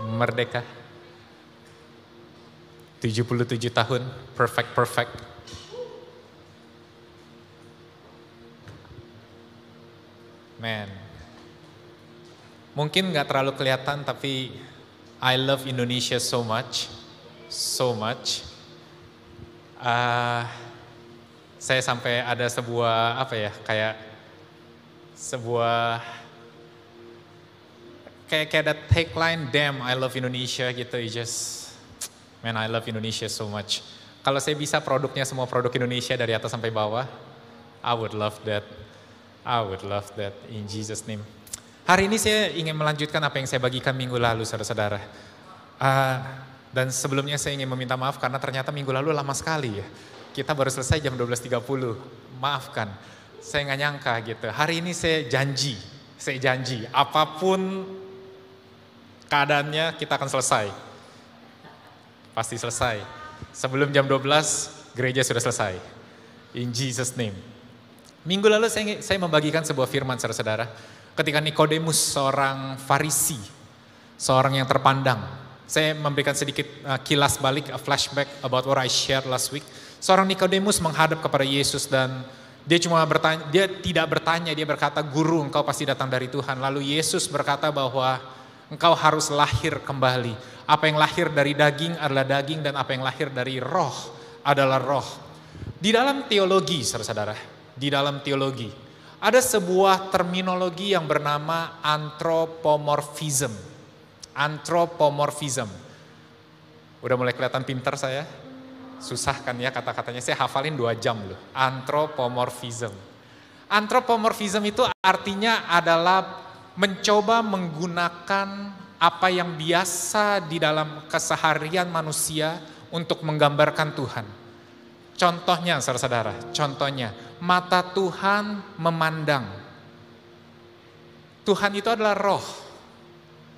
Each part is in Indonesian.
Merdeka. 77 tahun, perfect. Man, mungkin gak terlalu kelihatan tapi I love Indonesia so much. Saya sampai ada sebuah kayak ada tagline, damn I love Indonesia gitu. Man, I love Indonesia so much. Kalau saya bisa produknya semua produk Indonesia dari atas sampai bawah, I would love that in Jesus name. Hari ini saya ingin melanjutkan apa yang saya bagikan minggu lalu, saudara-saudara. Dan sebelumnya saya ingin meminta maaf karena ternyata minggu lalu lama sekali ya. Kita baru selesai jam 12.30, maafkan. Saya nggak nyangka gitu. Hari ini saya janji, apapun keadaannya kita akan selesai. Pasti selesai. Sebelum jam 12, gereja sudah selesai. In Jesus name. Minggu lalu saya membagikan sebuah firman, saudara-saudara. Ketika Nikodemus, seorang Farisi, seorang yang terpandang. Saya memberikan sedikit kilas balik, a flashback about what I shared last week. Seorang Nikodemus menghadap kepada Yesus dan dia tidak bertanya, dia berkata, "Guru, engkau pasti datang dari Tuhan." Lalu Yesus berkata bahwa engkau harus lahir kembali. Apa yang lahir dari daging adalah daging dan apa yang lahir dari roh adalah roh. Di dalam teologi, saudara-saudara, ada sebuah terminologi yang bernama anthropomorphism. Udah mulai kelihatan pintar saya? Susah kan ya kata-katanya, saya hafalin 2 jam loh. Anthropomorphism itu artinya adalah mencoba menggunakan apa yang biasa di dalam keseharian manusia untuk menggambarkan Tuhan. Contohnya, saudara-saudara, mata Tuhan memandang. Tuhan itu adalah roh.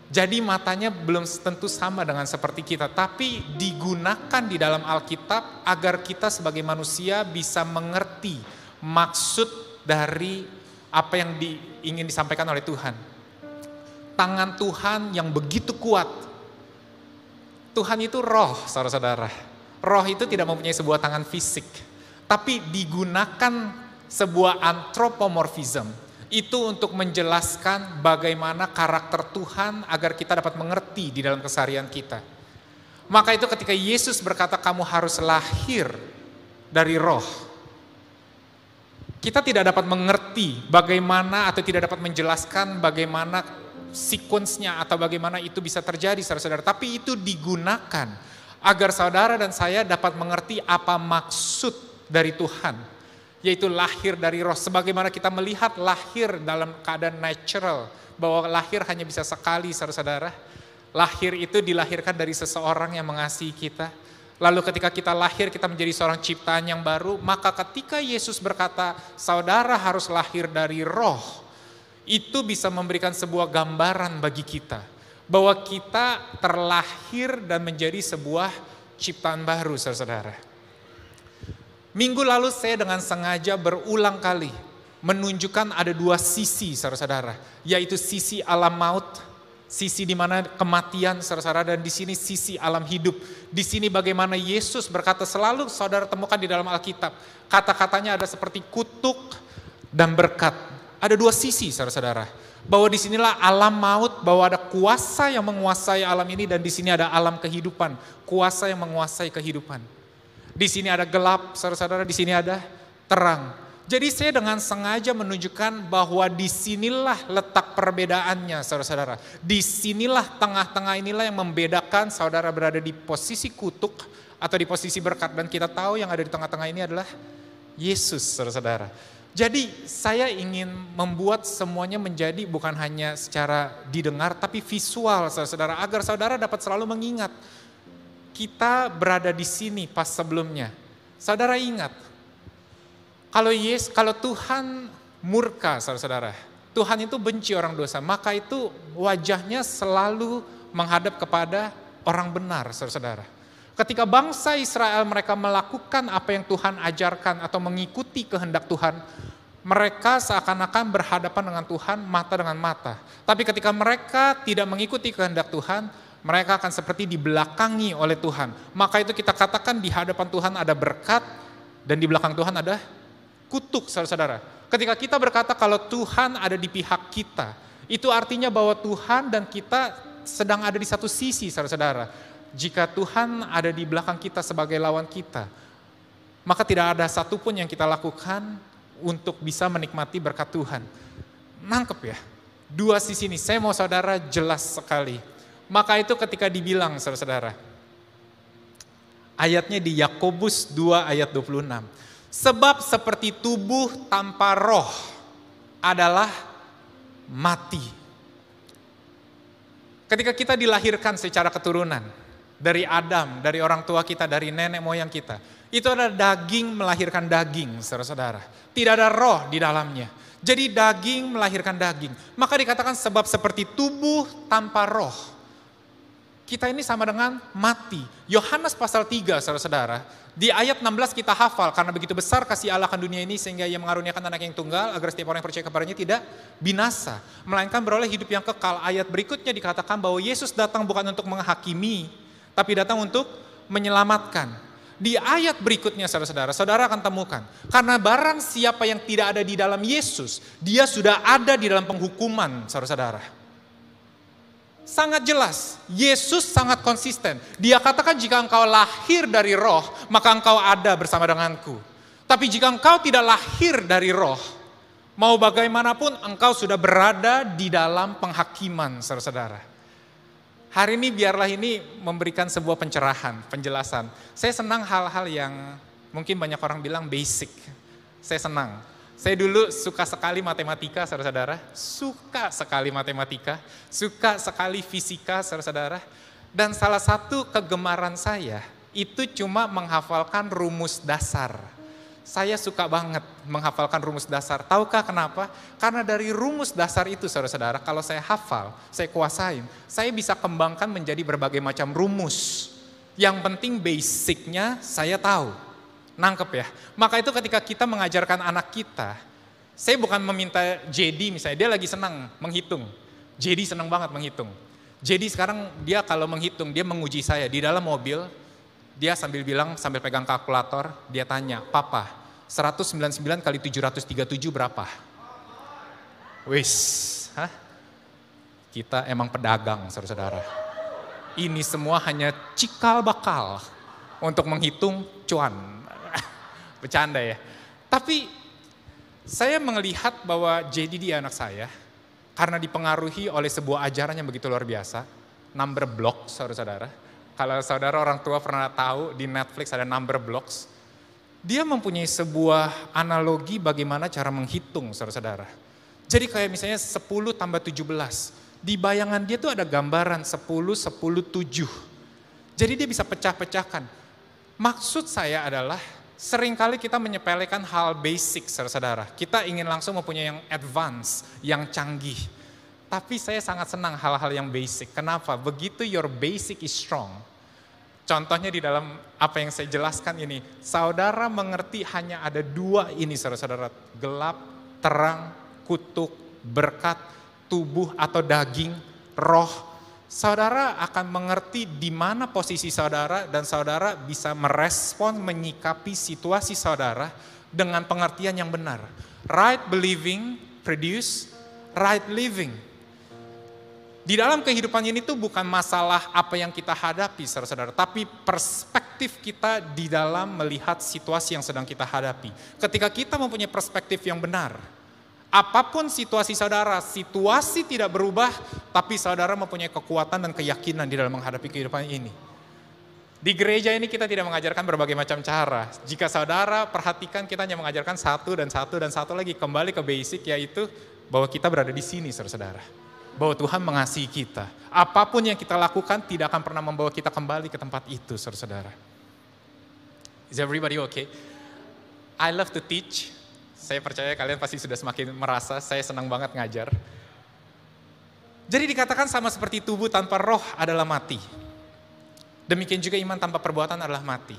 Jadi matanya belum tentu sama dengan seperti kita, tapi digunakan di dalam Alkitab agar kita sebagai manusia bisa mengerti maksud dari apa yang ingin disampaikan oleh Tuhan. Tangan Tuhan yang begitu kuat. Tuhan itu roh, saudara-saudara. Roh itu tidak mempunyai sebuah tangan fisik, tapi digunakan sebuah anthropomorphism itu untuk menjelaskan bagaimana karakter Tuhan agar kita dapat mengerti di dalam keseharian kita. Maka itu ketika Yesus berkata kamu harus lahir dari roh, kita tidak dapat mengerti bagaimana atau tidak dapat menjelaskan bagaimana sequence-nya atau bagaimana itu bisa terjadi, saudara-saudara. Tapi itu digunakan agar saudara dan saya dapat mengerti apa maksud dari Tuhan, yaitu lahir dari roh. Sebagaimana kita melihat lahir dalam keadaan natural, bahwa lahir hanya bisa sekali, saudara-saudara. Lahir itu dilahirkan dari seseorang yang mengasihi kita. Lalu ketika kita lahir, kita menjadi seorang ciptaan yang baru. Maka ketika Yesus berkata, saudara harus lahir dari roh, itu bisa memberikan sebuah gambaran bagi kita. Bahwa kita terlahir dan menjadi sebuah ciptaan baru, saudara-saudara. Minggu lalu saya dengan sengaja berulang kali menunjukkan ada 2 sisi, saudara-saudara. Yaitu sisi alam maut, sisi di mana kematian, saudara-saudara, dan di sini sisi alam hidup. Di sini bagaimana Yesus berkata, selalu saudara temukan di dalam Alkitab. Kata-katanya ada seperti kutuk dan berkat. Ada 2 sisi, saudara-saudara. Bahwa di sinilah alam maut, bahwa ada kuasa yang menguasai alam ini, dan di sini ada alam kehidupan, kuasa yang menguasai kehidupan. Di sini ada gelap, saudara-saudara, di sini ada terang. Jadi saya dengan sengaja menunjukkan bahwa di sinilah letak perbedaannya, saudara-saudara. Di sinilah tengah-tengah inilah yang membedakan saudara berada di posisi kutuk atau di posisi berkat. Dan kita tahu yang ada di tengah-tengah ini adalah Yesus, saudara-saudara. Jadi saya ingin membuat semuanya menjadi bukan hanya secara didengar tapi visual, saudara-saudara, agar saudara dapat selalu mengingat kita berada di sini pas sebelumnya. Saudara ingat, kalau Tuhan murka, saudara-saudara, Tuhan itu benci orang dosa, maka itu wajahnya selalu menghadap kepada orang benar, saudara-saudara. Ketika bangsa Israel mereka melakukan apa yang Tuhan ajarkan atau mengikuti kehendak Tuhan, mereka seakan-akan berhadapan dengan Tuhan mata dengan mata. Tapi ketika mereka tidak mengikuti kehendak Tuhan, mereka akan seperti dibelakangi oleh Tuhan. Maka itu kita katakan di hadapan Tuhan ada berkat dan di belakang Tuhan ada kutuk, saudara-saudara. Ketika kita berkata kalau Tuhan ada di pihak kita, itu artinya bahwa Tuhan dan kita sedang ada di satu sisi, saudara-saudara. Jika Tuhan ada di belakang kita sebagai lawan kita, maka tidak ada satupun yang kita lakukan untuk bisa menikmati berkat Tuhan. Nangkep ya? Dua sisi ini, saya mau saudara jelas sekali. Maka itu ketika dibilang, saudara-saudara, ayatnya di Yakobus 2 ayat 26. Sebab seperti tubuh tanpa roh adalah mati. Ketika kita dilahirkan secara keturunan, dari Adam, dari orang tua kita, dari nenek moyang kita, itu ada daging melahirkan daging, saudara-saudara. Tidak ada roh di dalamnya. Jadi daging melahirkan daging. Maka dikatakan sebab seperti tubuh tanpa roh. Kita ini sama dengan mati. Yohanes pasal 3, saudara-saudara. Di ayat 16 kita hafal, karena begitu besar kasih Allah akan dunia ini sehingga ia mengaruniakan anak yang tunggal, agar setiap orang yang percaya kepadanya tidak binasa, melainkan beroleh hidup yang kekal. Ayat berikutnya dikatakan bahwa Yesus datang bukan untuk menghakimi, tapi datang untuk menyelamatkan. Di ayat berikutnya saudara-saudara, saudara akan temukan, karena barang siapa yang tidak ada di dalam Yesus, dia sudah ada di dalam penghukuman, saudara-saudara. Sangat jelas, Yesus sangat konsisten. Dia katakan jika engkau lahir dari roh, maka engkau ada bersama denganku. Tapi jika engkau tidak lahir dari roh, mau bagaimanapun engkau sudah berada di dalam penghakiman, saudara-saudara. Hari ini biarlah ini memberikan sebuah pencerahan, penjelasan. Saya senang hal-hal yang mungkin banyak orang bilang basic. Saya senang. Saya dulu suka sekali matematika, saudara-saudara. Suka sekali matematika, suka sekali fisika, saudara-saudara. Dan salah satu kegemaran saya itu cuma menghafalkan rumus dasar. Saya suka banget menghafalkan rumus dasar. Tahukah kenapa? Karena dari rumus dasar itu, saudara-saudara, kalau saya hafal, saya kuasain, saya bisa kembangkan menjadi berbagai macam rumus. Yang penting basicnya saya tahu. Nangkep ya. Maka itu ketika kita mengajarkan anak kita, saya bukan meminta JD misalnya, dia lagi senang menghitung. JD senang banget menghitung. JD sekarang dia kalau menghitung, dia menguji saya di dalam mobil, dia sambil bilang, sambil pegang kalkulator, dia tanya, Papa, 199 kali 737 berapa? Wis, hah? Kita emang pedagang, saudara-saudara. Ini semua hanya cikal bakal untuk menghitung cuan. Bercanda ya. Tapi saya melihat bahwa JD dia anak saya, karena dipengaruhi oleh sebuah ajaran yang begitu luar biasa, number block, saudara-saudara. Kalau saudara orang tua pernah tahu di Netflix ada number blocks, dia mempunyai sebuah analogi bagaimana cara menghitung, saudara-saudara. Jadi kayak misalnya 10 tambah 17, di bayangan dia tuh ada gambaran 10, 10, 7. Jadi dia bisa pecah-pecahkan. Maksud saya adalah, seringkali kita menyepelekan hal basic, saudara-saudara. Kita ingin langsung mempunyai yang advance, yang canggih. Tapi saya sangat senang hal-hal yang basic. Kenapa? Begitu your basic is strong. Contohnya di dalam apa yang saya jelaskan ini, saudara mengerti hanya ada dua ini, saudara-saudara. Gelap, terang, kutuk, berkat, tubuh atau daging, roh. Saudara akan mengerti di mana posisi saudara dan saudara bisa merespon, menyikapi situasi saudara dengan pengertian yang benar. Right believing produce right living. Di dalam kehidupan ini tuh bukan masalah apa yang kita hadapi, saudara-saudara, tapi perspektif kita di dalam melihat situasi yang sedang kita hadapi. Ketika kita mempunyai perspektif yang benar, apapun situasi saudara, situasi tidak berubah, tapi saudara mempunyai kekuatan dan keyakinan di dalam menghadapi kehidupan ini. Di gereja ini kita tidak mengajarkan berbagai macam cara. Jika saudara perhatikan, kita hanya mengajarkan satu dan satu lagi, kembali ke basic, yaitu bahwa kita berada di sini, saudara-saudara. Bahwa Tuhan mengasihi kita. Apapun yang kita lakukan tidak akan pernah membawa kita kembali ke tempat itu, saudara-saudara. Is everybody okay? I love to teach. Saya percaya kalian pasti sudah semakin merasa saya senang banget ngajar. Jadi dikatakan sama seperti tubuh tanpa roh adalah mati. Demikian juga iman tanpa perbuatan adalah mati.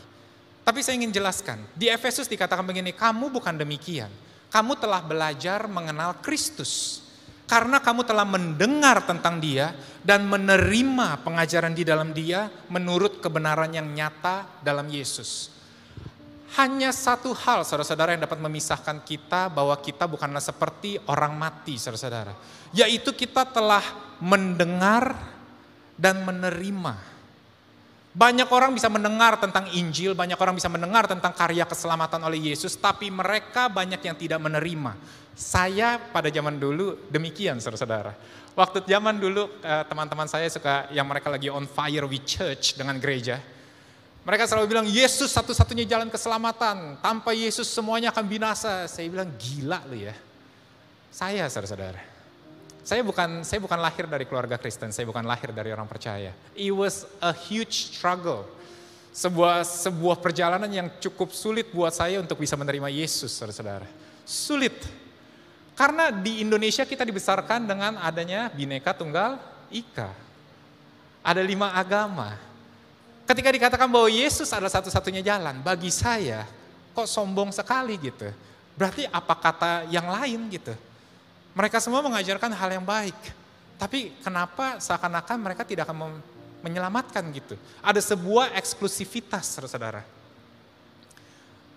Tapi saya ingin jelaskan, di Efesus dikatakan begini, kamu bukan demikian. Kamu telah belajar mengenal Kristus. Karena kamu telah mendengar tentang dia dan menerima pengajaran di dalam dia menurut kebenaran yang nyata dalam Yesus. Hanya satu hal saudara-saudara yang dapat memisahkan kita bahwa kita bukanlah seperti orang mati saudara-saudara. Yaitu kita telah mendengar dan menerima. Banyak orang bisa mendengar tentang Injil, banyak orang bisa mendengar tentang karya keselamatan oleh Yesus, tapi mereka banyak yang tidak menerima. Saya pada zaman dulu demikian saudara-saudara. Waktu zaman dulu teman-teman saya suka yang mereka lagi on fire with church dengan gereja. Mereka selalu bilang Yesus satu-satunya jalan keselamatan, tanpa Yesus semuanya akan binasa. Saya bilang gila lu ya. Saya saudara-saudara. Saya bukan lahir dari keluarga Kristen, saya bukan lahir dari orang percaya. It was a huge struggle. Sebuah perjalanan yang cukup sulit buat saya untuk bisa menerima Yesus, saudara-saudara. Sulit. Karena di Indonesia kita dibesarkan dengan adanya Bhinneka Tunggal Ika. Ada 5 agama. Ketika dikatakan bahwa Yesus adalah satu-satunya jalan, bagi saya kok sombong sekali gitu. Berarti apa kata yang lain gitu. Mereka semua mengajarkan hal yang baik. Tapi kenapa seakan-akan mereka tidak akan menyelamatkan gitu. Ada sebuah eksklusivitas saudara-saudara.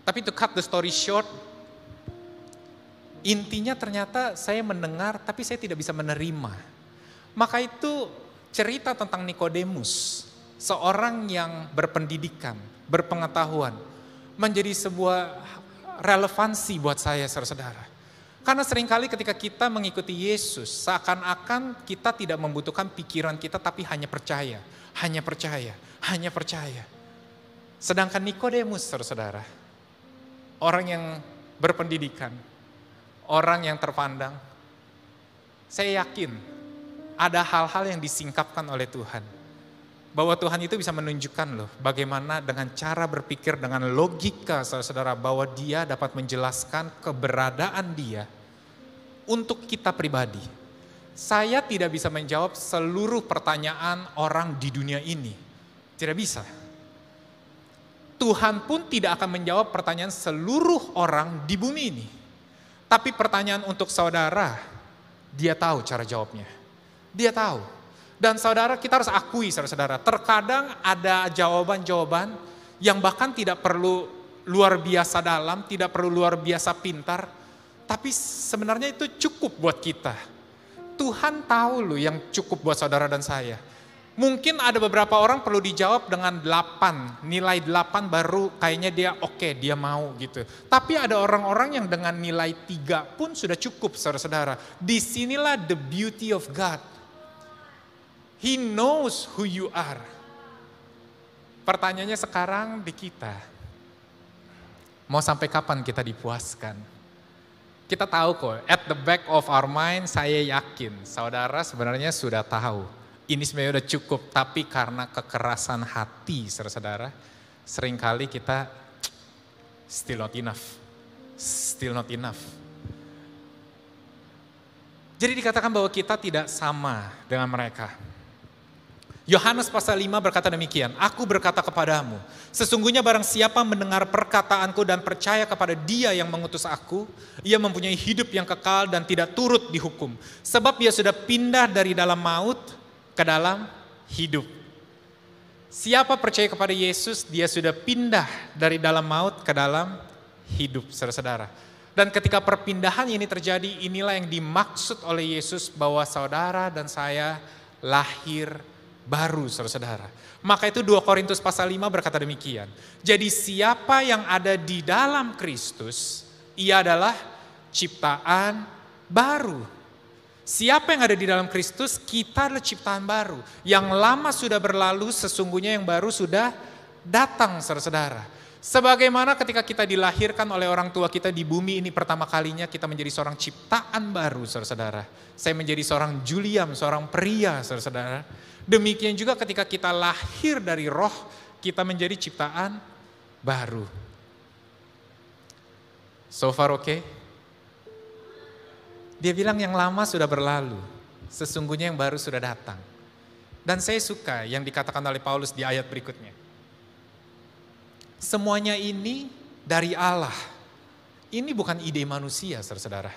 Tapi to cut the story short, intinya ternyata saya mendengar tapi saya tidak bisa menerima. Maka itu cerita tentang Nikodemus, seorang yang berpendidikan, berpengetahuan, menjadi sebuah relevansi buat saya saudara-saudara. Karena seringkali ketika kita mengikuti Yesus, seakan-akan kita tidak membutuhkan pikiran kita tapi hanya percaya, hanya percaya, hanya percaya. Sedangkan Nikodemus saudara-saudara, orang yang berpendidikan, orang yang terpandang, saya yakin ada hal-hal yang disingkapkan oleh Tuhan. Bahwa Tuhan itu bisa menunjukkan loh bagaimana dengan cara berpikir, dengan logika saudara-saudara, bahwa dia dapat menjelaskan keberadaan dia untuk kita pribadi. Saya tidak bisa menjawab seluruh pertanyaan orang di dunia ini. Tidak bisa. Tuhan pun tidak akan menjawab pertanyaan seluruh orang di bumi ini. Tapi pertanyaan untuk saudara, dia tahu cara jawabnya. Dia tahu. Dan saudara, kita harus akui saudara-saudara, terkadang ada jawaban-jawaban yang bahkan tidak perlu luar biasa dalam, tidak perlu luar biasa pintar, tapi sebenarnya itu cukup buat kita. Tuhan tahu loh yang cukup buat saudara dan saya. Mungkin ada beberapa orang perlu dijawab dengan 8, nilai 8 baru kayaknya dia oke, dia mau gitu. Tapi ada orang-orang yang dengan nilai 3 pun sudah cukup saudara-saudara. Disinilah the beauty of God. He knows who you are. Pertanyaannya sekarang di kita. Mau sampai kapan kita dipuaskan? Kita tahu kok, at the back of our mind saya yakin saudara sebenarnya sudah tahu. Ini sebenarnya udah cukup, tapi karena kekerasan hati saudara-saudara, seringkali kita still not enough. Still not enough. Jadi dikatakan bahwa kita tidak sama dengan mereka. Yohanes pasal 5 berkata demikian, aku berkata kepadamu, sesungguhnya barang siapa mendengar perkataanku dan percaya kepada dia yang mengutus aku, ia mempunyai hidup yang kekal dan tidak turut dihukum. Sebab ia sudah pindah dari dalam maut ke dalam hidup. Siapa percaya kepada Yesus, dia sudah pindah dari dalam maut ke dalam hidup, saudara-saudara. Dan ketika perpindahan ini terjadi, inilah yang dimaksud oleh Yesus bahwa saudara dan saya lahir baru saudara-saudara. Maka itu 2 Korintus pasal 5 berkata demikian. Jadi siapa yang ada di dalam Kristus, ia adalah ciptaan baru. Siapa yang ada di dalam Kristus, kita adalah ciptaan baru. Yang lama sudah berlalu, sesungguhnya yang baru sudah datang saudara-saudara. Sebagaimana ketika kita dilahirkan oleh orang tua kita di bumi ini pertama kalinya kita menjadi seorang ciptaan baru saudara-saudara. Saya menjadi seorang Juliam, seorang pria saudara-saudara. Demikian juga ketika kita lahir dari roh, kita menjadi ciptaan baru. So far okay? Dia bilang yang lama sudah berlalu, sesungguhnya yang baru sudah datang. Dan saya suka yang dikatakan oleh Paulus di ayat berikutnya. Semuanya ini dari Allah. Ini bukan ide manusia, saudara-saudara.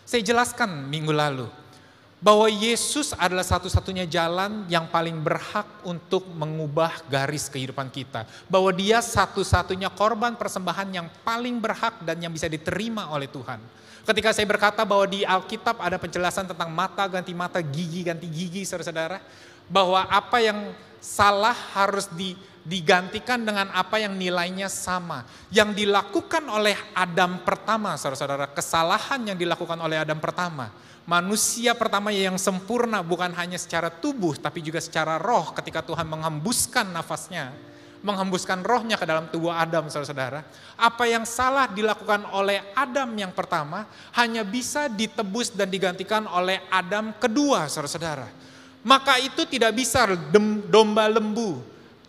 Saya jelaskan minggu lalu. Bahwa Yesus adalah satu-satunya jalan yang paling berhak untuk mengubah garis kehidupan kita. Bahwa dia satu-satunya korban persembahan yang paling berhak dan yang bisa diterima oleh Tuhan. Ketika saya berkata bahwa di Alkitab ada penjelasan tentang mata ganti mata, gigi ganti gigi, saudara-saudara. Bahwa apa yang salah harus digantikan dengan apa yang nilainya sama. Yang dilakukan oleh Adam pertama, saudara-saudara. Kesalahan yang dilakukan oleh Adam pertama. Manusia pertama yang sempurna bukan hanya secara tubuh tapi juga secara roh ketika Tuhan menghembuskan nafasnya, menghembuskan rohnya ke dalam tubuh Adam, saudara-saudara. Apa yang salah dilakukan oleh Adam yang pertama hanya bisa ditebus dan digantikan oleh Adam kedua, saudara-saudara. Maka itu tidak bisa domba lembu,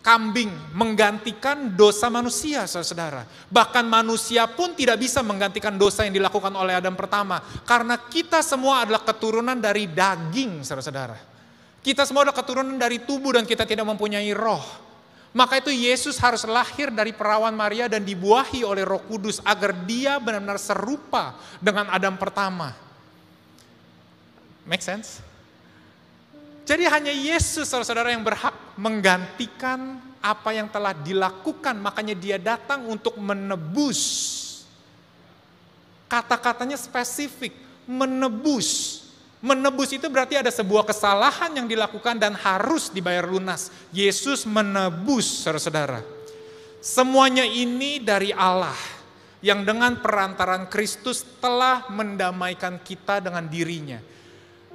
kambing menggantikan dosa manusia, saudara-saudara. Bahkan manusia pun tidak bisa menggantikan dosa yang dilakukan oleh Adam pertama. Karena kita semua adalah keturunan dari daging, saudara-saudara. Kita semua adalah keturunan dari tubuh dan kita tidak mempunyai roh. Maka itu Yesus harus lahir dari perawan Maria dan dibuahi oleh Roh Kudus agar dia benar-benar serupa dengan Adam pertama. Make sense? Jadi hanya Yesus, saudara-saudara, yang berhak menggantikan apa yang telah dilakukan. Makanya dia datang untuk menebus. Kata-katanya spesifik, menebus. Menebus itu berarti ada sebuah kesalahan yang dilakukan dan harus dibayar lunas. Yesus menebus, saudara-saudara. Semuanya ini dari Allah yang dengan perantaran Kristus telah mendamaikan kita dengan dirinya.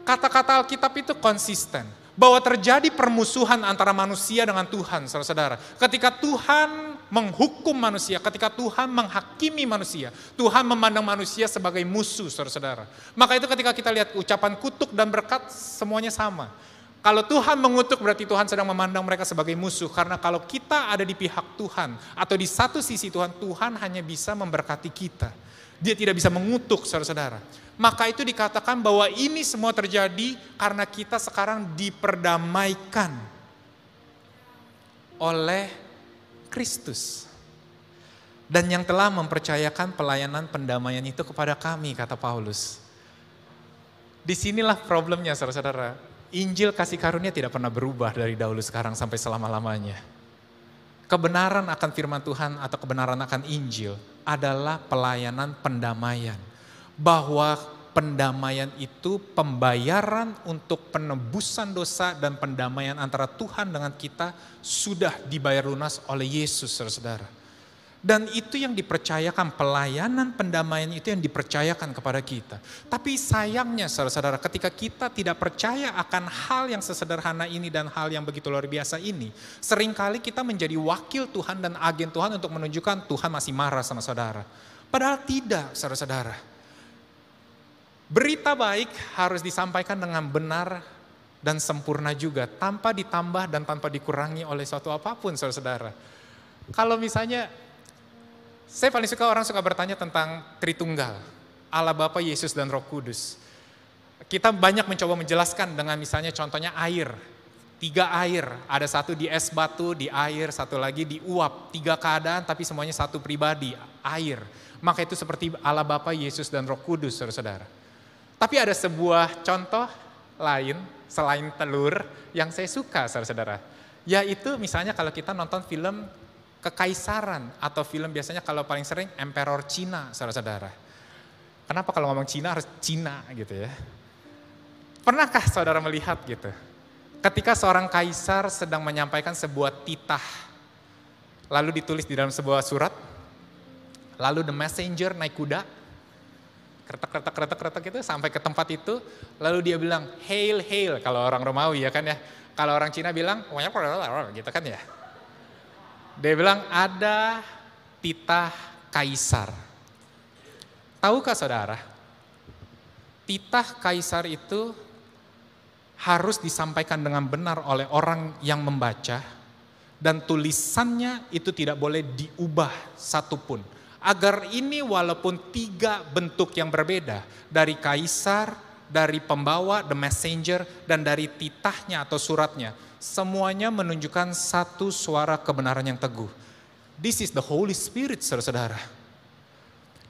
Kata-kata Alkitab itu konsisten. Bahwa terjadi permusuhan antara manusia dengan Tuhan, saudara-saudara. Ketika Tuhan menghukum manusia, ketika Tuhan menghakimi manusia, Tuhan memandang manusia sebagai musuh, saudara-saudara. Maka itu ketika kita lihat ucapan kutuk dan berkat, semuanya sama. Kalau Tuhan mengutuk berarti Tuhan sedang memandang mereka sebagai musuh. Karena kalau kita ada di pihak Tuhan, atau di satu sisi Tuhan, Tuhan hanya bisa memberkati kita. Dia tidak bisa mengutuk, saudara-saudara. Maka itu dikatakan bahwa ini semua terjadi karena kita sekarang diperdamaikan oleh Kristus. Dan yang telah mempercayakan pelayanan pendamaian itu kepada kami, kata Paulus. Disinilah problemnya, saudara-saudara. Injil kasih karunia tidak pernah berubah dari dahulu sekarang sampai selama-lamanya. Kebenaran akan firman Tuhan atau kebenaran akan Injil adalah pelayanan pendamaian. Bahwa pendamaian itu pembayaran untuk penebusan dosa dan pendamaian antara Tuhan dengan kita sudah dibayar lunas oleh Yesus, saudara-saudara. Dan itu yang dipercayakan, pelayanan pendamaian itu yang dipercayakan kepada kita. Tapi sayangnya, saudara-saudara, ketika kita tidak percaya akan hal yang sesederhana ini dan hal yang begitu luar biasa ini, seringkali kita menjadi wakil Tuhan dan agen Tuhan untuk menunjukkan Tuhan masih marah sama saudara. Padahal tidak, saudara-saudara. Berita baik harus disampaikan dengan benar dan sempurna juga, tanpa ditambah dan tanpa dikurangi oleh suatu apapun, saudara-saudara. Kalau misalnya, saya paling suka orang suka bertanya tentang Tritunggal, Allah Bapa, Yesus, dan Roh Kudus. Kita banyak mencoba menjelaskan dengan misalnya contohnya air. 3 air, ada satu di es batu, di air, satu lagi di uap. 3 keadaan tapi semuanya satu pribadi, air. Maka itu seperti Allah Bapa, Yesus, dan Roh Kudus, saudara-saudara. Tapi ada sebuah contoh lain selain telur yang saya suka, saudara-saudara. Yaitu misalnya kalau kita nonton film Kekaisaran atau film biasanya kalau paling sering Emperor Cina, saudara-saudara. Kenapa kalau ngomong Cina harus Cina gitu ya? Pernahkah saudara melihat gitu? Ketika seorang kaisar sedang menyampaikan sebuah titah, lalu ditulis di dalam sebuah surat, lalu the messenger naik kuda, kretek itu sampai ke tempat itu, lalu dia bilang, hail, hail, kalau orang Romawi ya kan ya. Kalau orang Cina bilang, gitu kan ya. Dia bilang, ada titah kaisar. Tahukah saudara, titah kaisar itu harus disampaikan dengan benar oleh orang yang membaca, dan tulisannya itu tidak boleh diubah satupun. Agar ini walaupun 3 bentuk yang berbeda, dari kaisar, dari pembawa, the messenger, dan dari titahnya atau suratnya, semuanya menunjukkan satu suara kebenaran yang teguh. This is the Holy Spirit, saudara-saudara.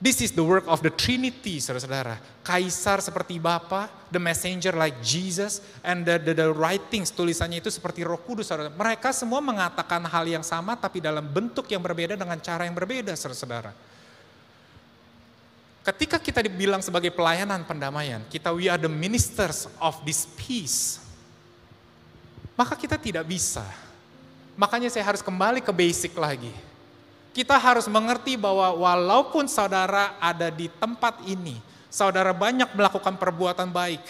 This is the work of the Trinity, saudara-saudara. Kaisar seperti Bapa, the messenger like Jesus, and the writings, tulisannya itu seperti Roh Kudus, saudara. Mereka semua mengatakan hal yang sama, tapi dalam bentuk yang berbeda dengan cara yang berbeda, saudara-saudara. Ketika kita dibilang sebagai pelayanan pendamaian, we are the ministers of this peace. Maka kita tidak bisa. Makanya saya harus kembali ke basic lagi. Kita harus mengerti bahwa walaupun saudara ada di tempat ini, saudara banyak melakukan perbuatan baik,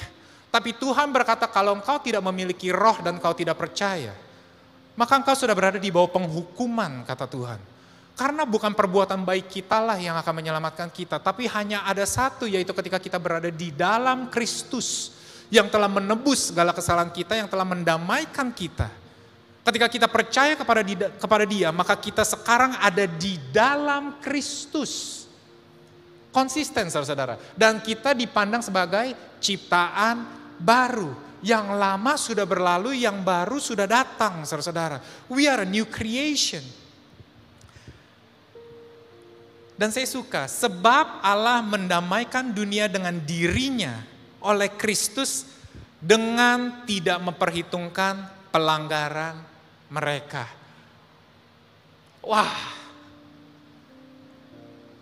tapi Tuhan berkata kalau engkau tidak memiliki roh dan engkau tidak percaya, maka engkau sudah berada di bawah penghukuman, kata Tuhan. Karena bukan perbuatan baik kita lah yang akan menyelamatkan kita, tapi hanya ada satu, yaitu ketika kita berada di dalam Kristus yang telah menebus segala kesalahan kita, yang telah mendamaikan kita. Ketika kita percaya kepada Dia, maka kita sekarang ada di dalam Kristus. Konsisten, saudara-saudara. Dan kita dipandang sebagai ciptaan baru. Yang lama sudah berlalu, yang baru sudah datang, saudara-saudara. We are a new creation. Dan saya suka, sebab Allah mendamaikan dunia dengan dirinya oleh Kristus dengan tidak memperhitungkan pelanggaran mereka. Wah,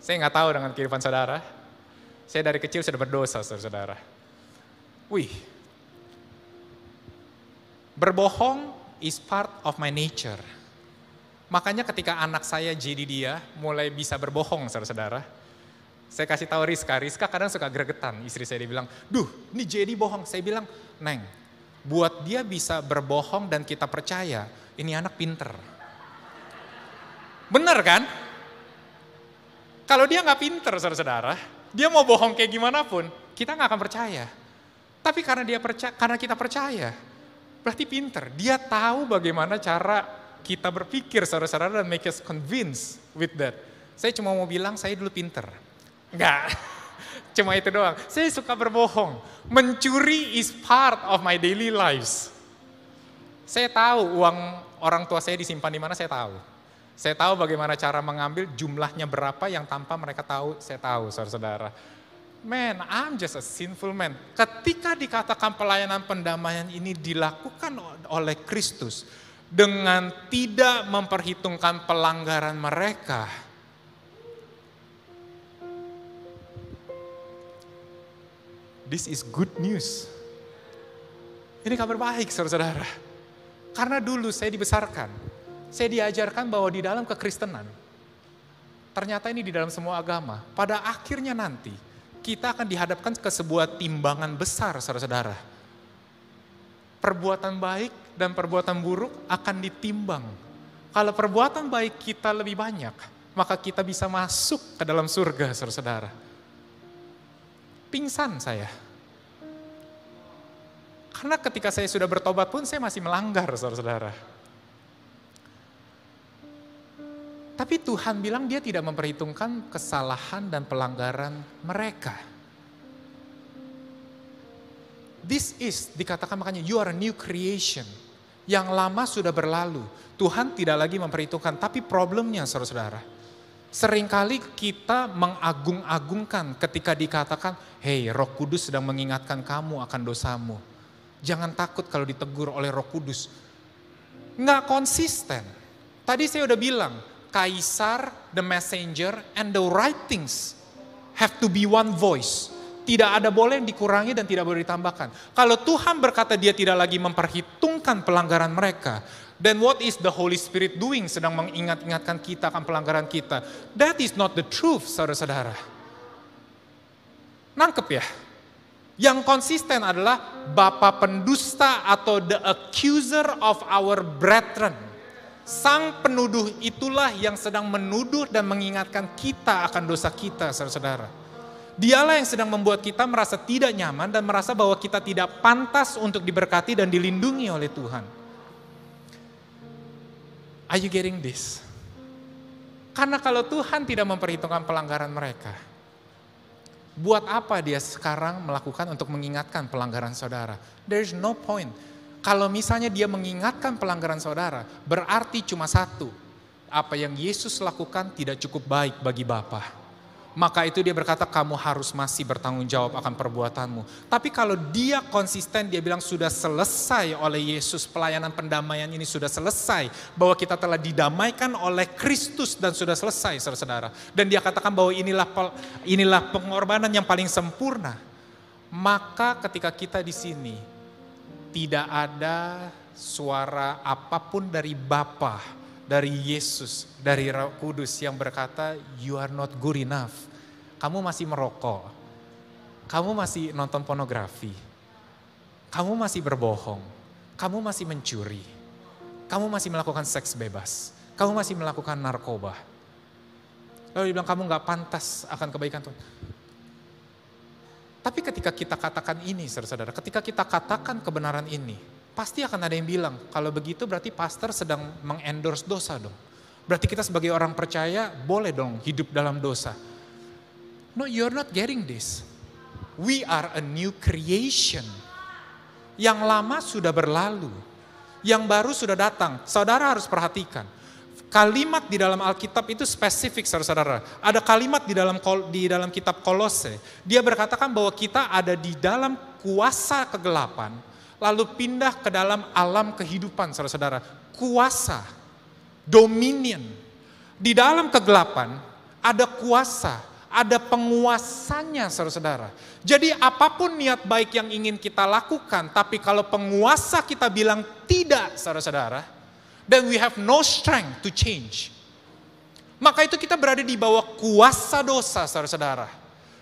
saya nggak tahu dengan kehidupan saudara. Saya dari kecil sudah berdosa, saudara-saudara. Berbohong is part of my nature. Makanya ketika anak saya jadi dia mulai bisa berbohong, saudara-saudara. Saya kasih tahu Rizka kadang suka gregetan. Istri saya dia bilang, ini jadi bohong. Saya bilang, Neng, buat dia bisa berbohong dan kita percaya, ini anak pinter. Bener kan? Kalau dia nggak pinter, saudara-saudara, dia mau bohong kayak gimana pun, kita nggak akan percaya. Tapi karena kita percaya, berarti pinter. Dia tahu bagaimana cara kita berpikir, saudara-saudara, dan make us convinced with that. Saya cuma mau bilang, saya dulu pinter. Enggak, cuma itu doang. Saya suka berbohong. Mencuri is part of my daily lives. Saya tahu uang orang tua saya disimpan di mana, saya tahu. Saya tahu bagaimana cara mengambil, jumlahnya berapa yang tanpa mereka tahu, saya tahu, saudara-saudara. Man, I'm just a sinful man. Ketika dikatakan pelayanan pendamaian ini dilakukan oleh Kristus dengan tidak memperhitungkan pelanggaran mereka, this is good news. Ini kabar baik, saudara-saudara. Karena dulu saya dibesarkan, saya diajarkan bahwa di dalam kekristenan, ternyata ini di dalam semua agama, pada akhirnya nanti kita akan dihadapkan ke sebuah timbangan besar, saudara-saudara. Perbuatan baik dan perbuatan buruk akan ditimbang. Kalau perbuatan baik kita lebih banyak, maka kita bisa masuk ke dalam surga, saudara-saudara. Pingsan saya. Karena ketika saya sudah bertobat pun saya masih melanggar, saudara-saudara. Tapi Tuhan bilang dia tidak memperhitungkan kesalahan dan pelanggaran mereka. This is, dikatakan makanya, you are a new creation. Yang lama sudah berlalu. Tuhan tidak lagi memperhitungkan. Tapi problemnya, saudara-saudara, seringkali kita mengagung-agungkan ketika dikatakan, hey, Roh Kudus sedang mengingatkan kamu akan dosamu. Jangan takut kalau ditegur oleh Roh Kudus. Nggak konsisten. Tadi saya udah bilang, Kaisar, the messenger, and the writings have to be one voice. Tidak ada boleh yang dikurangi dan tidak boleh ditambahkan. Kalau Tuhan berkata dia tidak lagi memperhitungkan pelanggaran mereka, then what is the Holy Spirit doing? Sedang mengingat-ingatkan kita akan pelanggaran kita. That is not the truth, saudara-saudara. Nangkep ya? Yang konsisten adalah bapa pendusta atau the accuser of our brethren. Sang penuduh itulah yang sedang menuduh dan mengingatkan kita akan dosa kita, saudara-saudara. Dialah yang sedang membuat kita merasa tidak nyaman dan merasa bahwa kita tidak pantas untuk diberkati dan dilindungi oleh Tuhan. Are you getting this? Karena kalau Tuhan tidak memperhitungkan pelanggaran mereka, buat apa dia sekarang melakukan untuk mengingatkan pelanggaran saudara? There's no point. Kalau misalnya dia mengingatkan pelanggaran saudara, berarti cuma satu. Apa yang Yesus lakukan tidak cukup baik bagi Bapa. maka itu dia berkata kamu harus masih bertanggung jawab akan perbuatanmu. Tapi kalau dia konsisten, dia bilang sudah selesai oleh Yesus, pelayanan pendamaian ini sudah selesai, bahwa kita telah didamaikan oleh Kristus dan sudah selesai, saudara-saudara. Dan dia katakan bahwa inilah pengorbanan yang paling sempurna. Maka ketika kita di sini tidak ada suara apapun dari Bapa, dari Yesus, dari Roh Kudus yang berkata, you are not good enough. Kamu masih merokok, kamu masih nonton pornografi, kamu masih berbohong, kamu masih mencuri, kamu masih melakukan seks bebas, kamu masih melakukan narkoba. Lalu dibilang kamu gak pantas akan kebaikan Tuhan. Tapi ketika kita katakan ini, saudara-saudara, ketika kita katakan kebenaran ini, pasti akan ada yang bilang, kalau begitu berarti pastor sedang mengendorse dosa dong. Berarti kita sebagai orang percaya boleh dong hidup dalam dosa. No, you're not getting this. We are a new creation. Yang lama sudah berlalu. Yang baru sudah datang. Saudara harus perhatikan. Kalimat di dalam Alkitab itu spesifik, saudara-saudara. Ada kalimat di dalam kitab Kolose. Dia berkatakan bahwa kita ada di dalam kuasa kegelapan, lalu pindah ke dalam alam kehidupan, saudara-saudara. Kuasa, dominion. Di dalam kegelapan ada kuasa, ada penguasanya, saudara-saudara. Jadi apapun niat baik yang ingin kita lakukan, tapi kalau penguasa kita bilang tidak, saudara-saudara, then we have no strength to change. Maka itu kita berada di bawah kuasa dosa, saudara-saudara.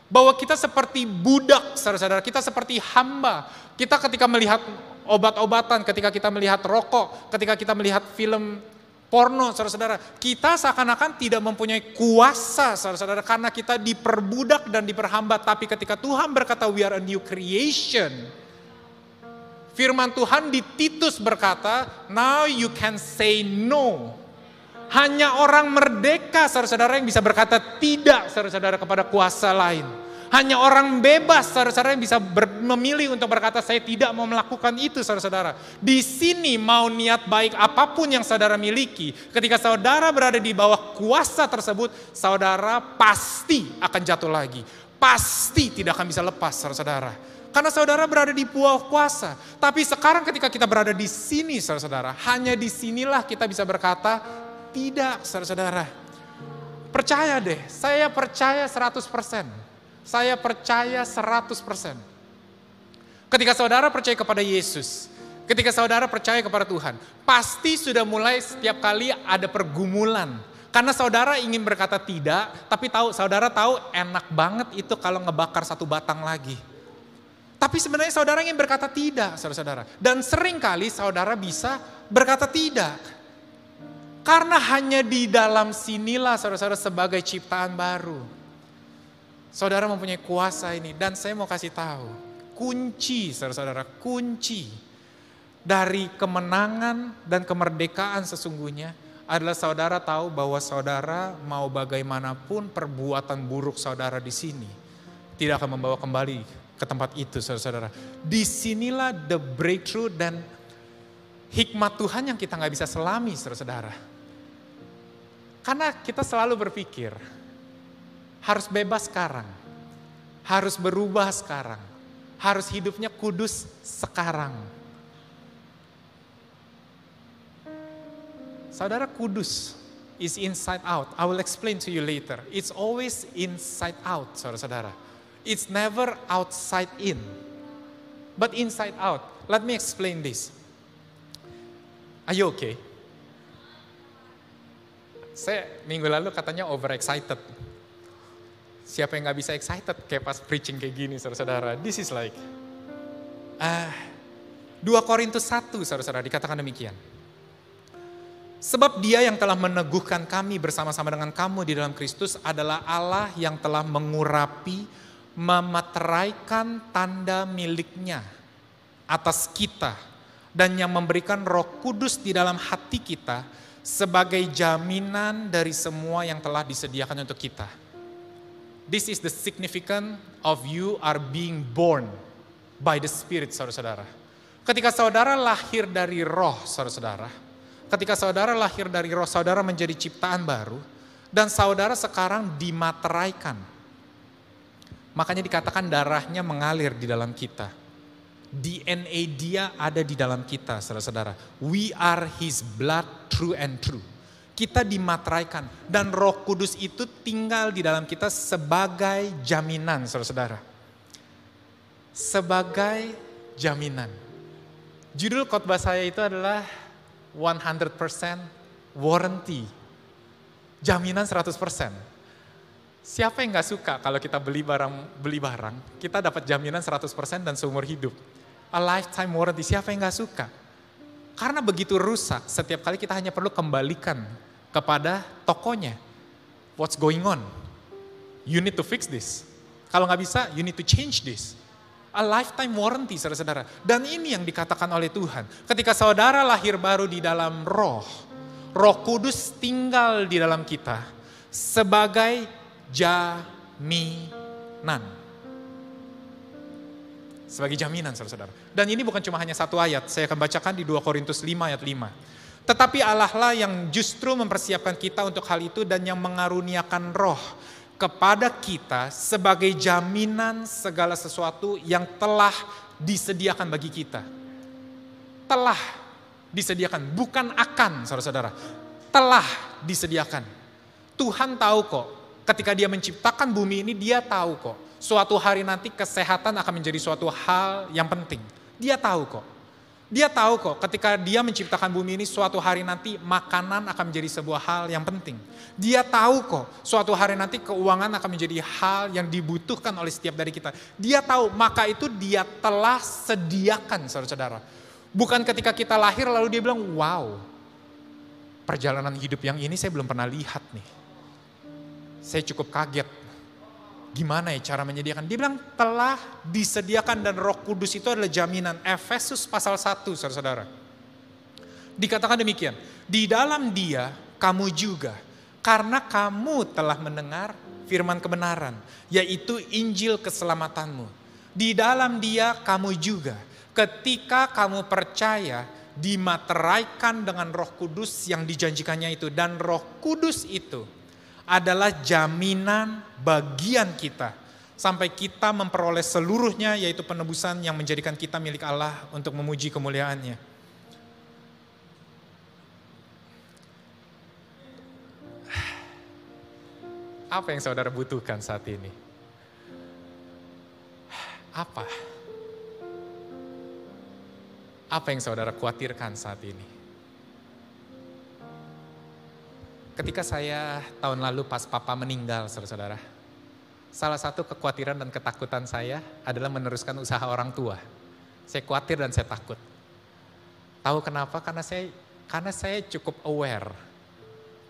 Bahwa kita seperti budak, saudara-saudara, kita seperti hamba. Kita ketika melihat obat-obatan, ketika kita melihat rokok, ketika kita melihat film porno, saudara-saudara, kita seakan-akan tidak mempunyai kuasa, saudara-saudara, karena kita diperbudak dan diperhamba. Tapi ketika Tuhan berkata we are a new creation, firman Tuhan di Titus berkata, now you can say no. Hanya orang merdeka, saudara-saudara, yang bisa berkata tidak, saudara-saudara, kepada kuasa lain. Hanya orang bebas, saudara-saudara, yang bisa memilih untuk berkata, saya tidak mau melakukan itu, saudara-saudara. Di sini mau niat baik apapun yang saudara miliki, ketika saudara berada di bawah kuasa tersebut, saudara pasti akan jatuh lagi. Pasti tidak akan bisa lepas, saudara-saudara. Karena saudara berada di bawah kuasa. Tapi sekarang ketika kita berada di sini, saudara-saudara, hanya di sinilah kita bisa berkata, tidak, saudara-saudara. Percaya deh, saya percaya 100%. Saya percaya 100%. Ketika saudara percaya kepada Yesus, ketika saudara percaya kepada Tuhan, pasti sudah mulai setiap kali ada pergumulan. Karena saudara ingin berkata tidak, tapi saudara tahu enak banget itu kalau ngebakar satu batang lagi. Tapi sebenarnya saudara ingin berkata tidak, saudara-saudara. Dan seringkali saudara bisa berkata tidak. Karena hanya di dalam sinilah saudara-saudara sebagai ciptaan baru. Saudara mempunyai kuasa ini, dan saya mau kasih tahu, kunci, saudara-saudara, kunci dari kemenangan dan kemerdekaan sesungguhnya adalah saudara tahu bahwa saudara mau bagaimanapun perbuatan buruk saudara di sini tidak akan membawa kembali ke tempat itu, saudara-saudara. Disinilah the breakthrough dan hikmat Tuhan yang kita nggak bisa selami, saudara-saudara. Karena kita selalu berpikir, harus bebas sekarang, harus berubah sekarang, harus hidupnya kudus sekarang. Saudara, kudus is inside out. I will explain to you later. It's always inside out, saudara-saudara. It's never outside in, but inside out. Let me explain this. Are you okay? Saya minggu lalu katanya overexcited. Siapa yang gak bisa excited kayak pas preaching kayak gini, saudara-saudara. This is like 2 Korintus 1, saudara-saudara, dikatakan demikian. Sebab Dia yang telah meneguhkan kami bersama-sama dengan kamu di dalam Kristus adalah Allah yang telah mengurapi, memeteraikan tanda miliknya atas kita, dan yang memberikan Roh Kudus di dalam hati kita sebagai jaminan dari semua yang telah disediakan untuk kita. This is the significance of you are being born by the Spirit, saudara-saudara. Ketika saudara lahir dari roh, saudara-saudara. Ketika saudara lahir dari roh, saudara menjadi ciptaan baru. Dan saudara sekarang dimateraikan. Makanya dikatakan darahnya mengalir di dalam kita. DNA dia ada di dalam kita, saudara-saudara. We are his blood true and true. Kita dimateraikan dan Roh Kudus itu tinggal di dalam kita sebagai jaminan, saudara-saudara. Sebagai jaminan. Judul khotbah saya itu adalah 100% warranty. Jaminan 100%. Siapa yang gak suka kalau kita beli barang, kita dapat jaminan 100% dan seumur hidup. A lifetime warranty, siapa yang gak suka? Karena begitu rusak, setiap kali kita hanya perlu kembalikan kepada tokonya. What's going on? You need to fix this. Kalau gak bisa, you need to change this. A lifetime warranty, saudara-saudara. Dan ini yang dikatakan oleh Tuhan. Ketika saudara lahir baru di dalam Roh Kudus tinggal di dalam kita sebagai jaminan. Sebagai jaminan, saudara-saudara. Dan ini bukan cuma hanya satu ayat, saya akan bacakan di 2 Korintus 5 ayat 5. Tetapi Allah lah yang justru mempersiapkan kita untuk hal itu dan yang mengaruniakan Roh kepada kita sebagai jaminan segala sesuatu yang telah disediakan bagi kita. Telah disediakan, bukan akan, saudara-saudara. Telah disediakan. Tuhan tahu kok, ketika dia menciptakan bumi ini, dia tahu kok. Suatu hari nanti kesehatan akan menjadi suatu hal yang penting. Dia tahu kok. Dia tahu kok ketika dia menciptakan bumi ini suatu hari nanti makanan akan menjadi sebuah hal yang penting. Dia tahu kok suatu hari nanti keuangan akan menjadi hal yang dibutuhkan oleh setiap dari kita. Dia tahu, maka itu dia telah sediakan, saudara-saudara. Bukan ketika kita lahir lalu dia bilang, wow, perjalanan hidup yang ini saya belum pernah lihat nih. Saya cukup kaget. Gimana ya cara menyediakan? Dia bilang telah disediakan dan Roh Kudus itu adalah jaminan. Efesus pasal 1, saudara-saudara. Dikatakan demikian, di dalam dia kamu juga, karena kamu telah mendengar firman kebenaran, yaitu Injil keselamatanmu. Di dalam dia kamu juga, ketika kamu percaya, dimateraikan dengan Roh Kudus yang dijanjikannya itu. Dan Roh Kudus itu adalah jaminan bagian kita sampai kita memperoleh seluruhnya, yaitu penebusan yang menjadikan kita milik Allah untuk memuji kemuliaannya. Apa yang saudara butuhkan saat ini? Apa? Apa yang saudara khawatirkan saat ini? Ketika saya tahun lalu pas papa meninggal, saudara-saudara, salah satu kekhawatiran dan ketakutan saya adalah meneruskan usaha orang tua. Saya khawatir dan saya takut. Tahu kenapa? Karena saya cukup aware.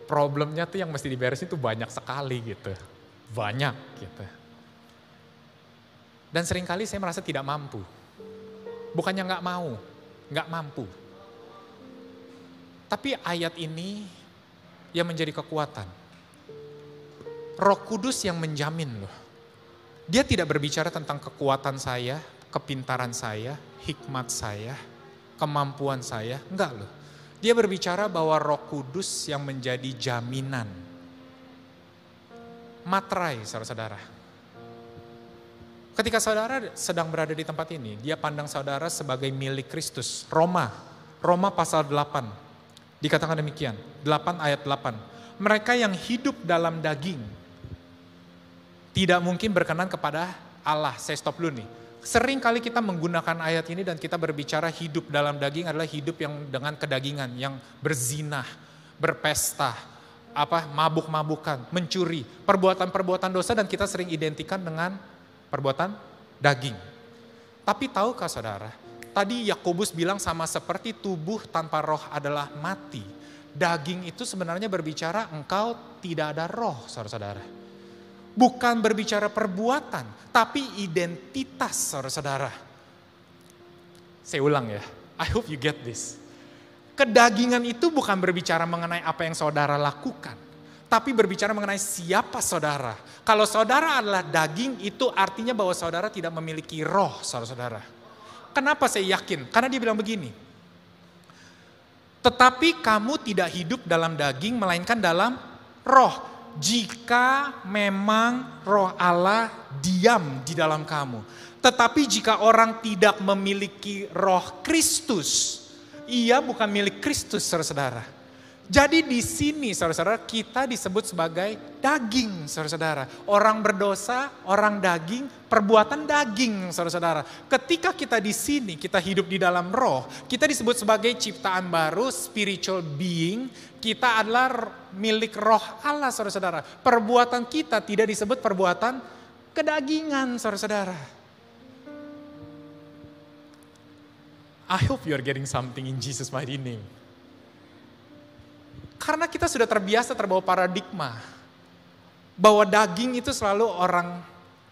Problemnya tuh yang mesti diberesin itu banyak sekali gitu. Banyak gitu. Dan seringkali saya merasa tidak mampu. Bukannya nggak mau, nggak mampu. Tapi ayat ini yang menjadi kekuatan. Roh Kudus yang menjamin loh. Dia tidak berbicara tentang kekuatan saya, kepintaran saya, hikmat saya, kemampuan saya. Enggak loh. Dia berbicara bahwa Roh Kudus yang menjadi jaminan. Materai, saudara-saudara. Ketika saudara sedang berada di tempat ini, dia pandang saudara sebagai milik Kristus. Roma pasal 8. Dikatakan demikian, 8 ayat 8. Mereka yang hidup dalam daging tidak mungkin berkenan kepada Allah. Saya stop dulu nih. Sering kali kita menggunakan ayat ini dan kita berbicara hidup dalam daging adalah hidup yang dengan kedagingan, yang berzinah, berpesta, mabuk-mabukan, mencuri, perbuatan-perbuatan dosa, dan kita sering identikan dengan perbuatan daging. Tapi tahukah saudara, tadi Yakobus bilang sama seperti tubuh tanpa roh adalah mati. Daging itu sebenarnya berbicara engkau tidak ada roh, saudara-saudara. Bukan berbicara perbuatan, tapi identitas, saudara-saudara. Saya ulang ya, I hope you get this. Kedagingan itu bukan berbicara mengenai apa yang saudara lakukan, tapi berbicara mengenai siapa saudara. Kalau saudara adalah daging, itu artinya bahwa saudara tidak memiliki roh, saudara-saudara. Kenapa saya yakin? Karena dia bilang begini, tetapi kamu tidak hidup dalam daging, melainkan dalam roh. jika memang roh Allah diam di dalam kamu. Tetapi jika orang tidak memiliki roh Kristus, ia bukan milik Kristus, saudara-saudara. Jadi di sini saudara-saudara kita disebut sebagai daging, saudara-saudara. Orang berdosa, orang daging, perbuatan daging, saudara-saudara. Ketika kita di sini, kita hidup di dalam roh, kita disebut sebagai ciptaan baru, spiritual being. Kita adalah milik roh Allah, saudara-saudara. Perbuatan kita tidak disebut perbuatan kedagingan, saudara-saudara. I hope you are getting something in Jesus' mighty name. Karena kita sudah terbiasa terbawa paradigma bahwa daging itu selalu orang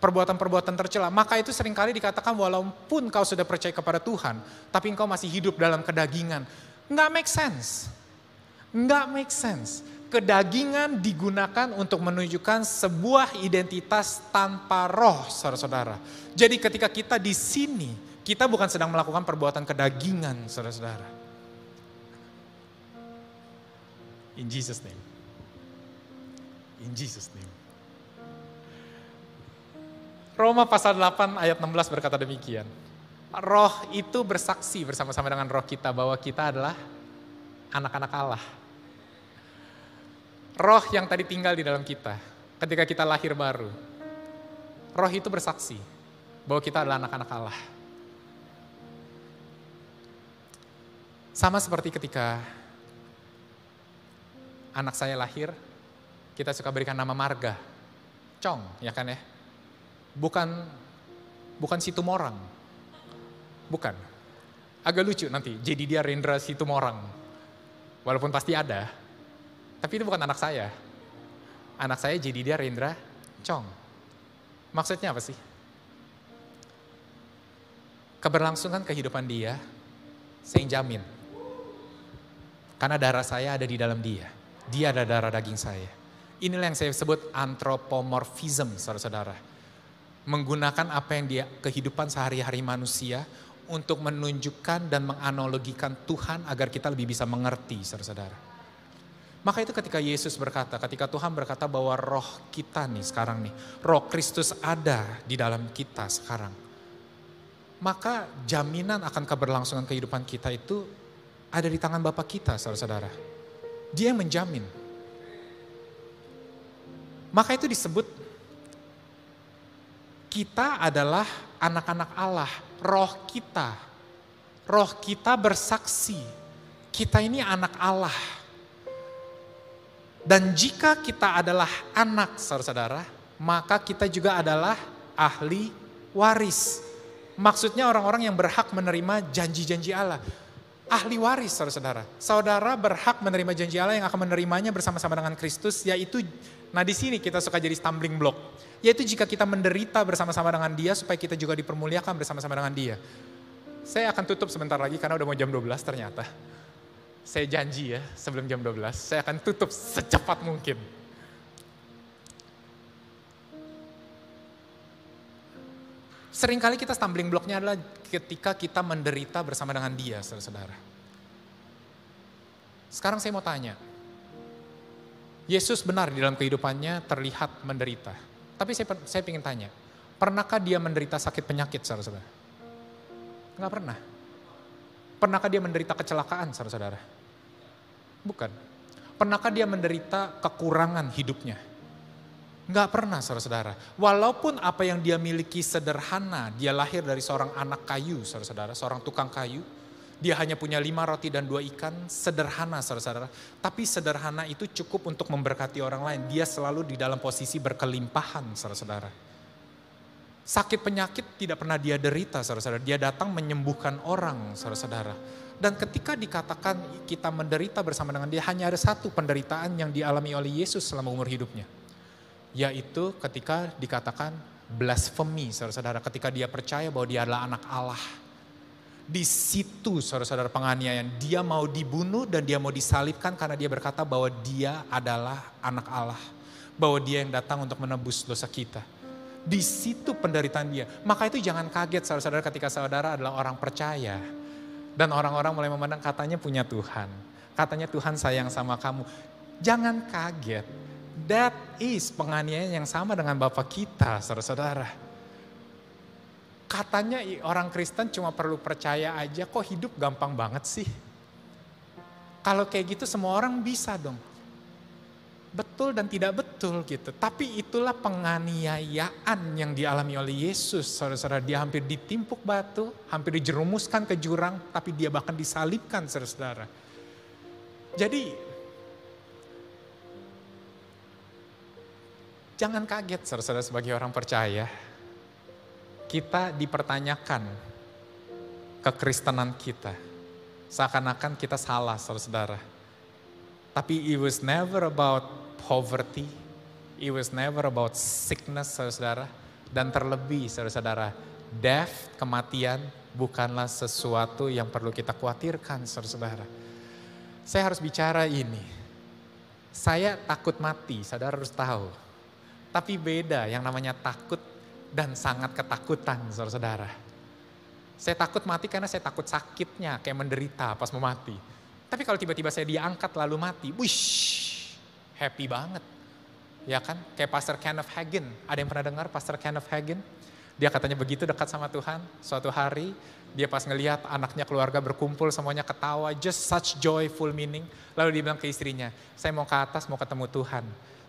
perbuatan-perbuatan tercela. Maka itu seringkali dikatakan walaupun kau sudah percaya kepada Tuhan, tapi engkau masih hidup dalam kedagingan. Nggak make sense. Nggak make sense. Kedagingan digunakan untuk menunjukkan sebuah identitas tanpa roh, saudara-saudara. Jadi ketika kita di sini, kita bukan sedang melakukan perbuatan kedagingan, saudara-saudara. In Jesus' name. In Jesus' name. Roma pasal 8 ayat 16 berkata demikian. Roh itu bersaksi bersama-sama dengan roh kita bahwa kita adalah anak-anak Allah. Roh yang tadi tinggal di dalam kita ketika kita lahir baru. Roh itu bersaksi bahwa kita adalah anak-anak Allah. Sama seperti ketika anak saya lahir, kita suka berikan nama marga. Cong, ya kan ya? Bukan Situmorang. Bukan. Agak lucu nanti, jadi dia Rendra Situmorang. Walaupun pasti ada. Tapi itu bukan anak saya. Anak saya jadi dia Rendra Cong. Maksudnya apa sih? Keberlangsungan kehidupan dia, saya jamin. Karena darah saya ada di dalam dia. Dia ada darah daging saya. Inilah yang saya sebut anthropomorphism, saudara-saudara. Menggunakan apa yang dia kehidupan sehari-hari manusia untuk menunjukkan dan menganalogikan Tuhan agar kita lebih bisa mengerti, saudara-saudara. Maka itu ketika Yesus berkata, ketika Tuhan berkata bahwa roh kita nih sekarang nih, roh Kristus ada di dalam kita sekarang. Maka jaminan akan keberlangsungan kehidupan kita itu ada di tangan Bapa kita, saudara-saudara. Dia yang menjamin. Maka itu disebut kita adalah anak-anak Allah. Roh kita bersaksi. Kita ini anak Allah. Dan jika kita adalah anak, saudara-saudara, maka kita juga adalah ahli waris. Maksudnya orang-orang yang berhak menerima janji-janji Allah. Ahli waris, saudara-saudara. Saudara berhak menerima janji Allah yang akan menerimanya bersama-sama dengan Kristus, yaitu, nah di sini kita suka jadi stumbling block. Yaitu jika kita menderita bersama-sama dengan dia, supaya kita juga dipermuliakan bersama-sama dengan dia. Saya akan tutup sebentar lagi karena udah mau jam 12 ternyata. Saya janji ya, sebelum jam 12, saya akan tutup secepat mungkin. Seringkali kita stumbling blocknya adalah ketika kita menderita bersama dengan dia, saudara-saudara. Sekarang saya mau tanya, Yesus benar di dalam kehidupannya terlihat menderita. Tapi saya ingin tanya, pernahkah dia menderita sakit penyakit, saudara-saudara? Enggak pernah. Pernahkah dia menderita kecelakaan, saudara-saudara? Bukan. Pernahkah dia menderita kekurangan hidupnya? Enggak pernah, saudara-saudara. Walaupun apa yang dia miliki sederhana, dia lahir dari seorang anak kayu, saudara-saudara, seorang tukang kayu. Dia hanya punya 5 roti dan 2 ikan, sederhana, saudara-saudara. Tapi sederhana itu cukup untuk memberkati orang lain. Dia selalu di dalam posisi berkelimpahan, saudara-saudara. Sakit penyakit tidak pernah dia derita, saudara-saudara. Dia datang menyembuhkan orang, saudara-saudara. Dan ketika dikatakan kita menderita bersama dengan dia, hanya ada satu penderitaan yang dialami oleh Yesus selama umur hidupnya. Yaitu ketika dikatakan blasphemy, saudara-saudara, ketika dia percaya bahwa dia adalah anak Allah. Di situ, saudara-saudara, penganiayaan, dia mau dibunuh dan dia mau disalibkan karena dia berkata bahwa dia adalah anak Allah. Bahwa dia yang datang untuk menebus dosa kita. Di situ penderitaan dia. Maka itu jangan kaget, saudara-saudara, ketika saudara adalah orang percaya. Dan orang-orang mulai memandang katanya punya Tuhan. Katanya Tuhan sayang sama kamu. Jangan kaget. That is penganiayaan yang sama dengan Bapak kita, saudara-saudara. Katanya orang Kristen cuma perlu percaya aja, kok hidup gampang banget sih? Kalau kayak gitu semua orang bisa dong. Betul dan tidak betul gitu. Tapi itulah penganiayaan yang dialami oleh Yesus, saudara-saudara. Dia hampir ditimpuk batu, hampir dijerumuskan ke jurang, tapi dia bahkan disalibkan, saudara-saudara. Jadi jangan kaget saudara-saudara sebagai orang percaya, kita dipertanyakan kekristenan kita. Seakan-akan kita salah saudara-saudara. Tapi it was never about poverty, it was never about sickness saudara-saudara. Dan terlebih saudara-saudara, death, kematian bukanlah sesuatu yang perlu kita khawatirkan saudara-saudara. Saya harus bicara ini, saya takut mati, saudara harus tahu. Tapi beda yang namanya takut dan sangat ketakutan saudara-saudara. Saya takut mati karena saya takut sakitnya, kayak menderita pas mau mati. Tapi kalau tiba-tiba saya diangkat lalu mati, wish, happy banget. Ya kan, kayak Pastor Kenneth Hagin. Ada yang pernah dengar Pastor Kenneth Hagin? Dia katanya begitu dekat sama Tuhan. Suatu hari dia pas ngelihat anaknya keluarga berkumpul semuanya ketawa, just such joyful meaning. Lalu dia bilang ke istrinya, saya mau ke atas mau ketemu Tuhan.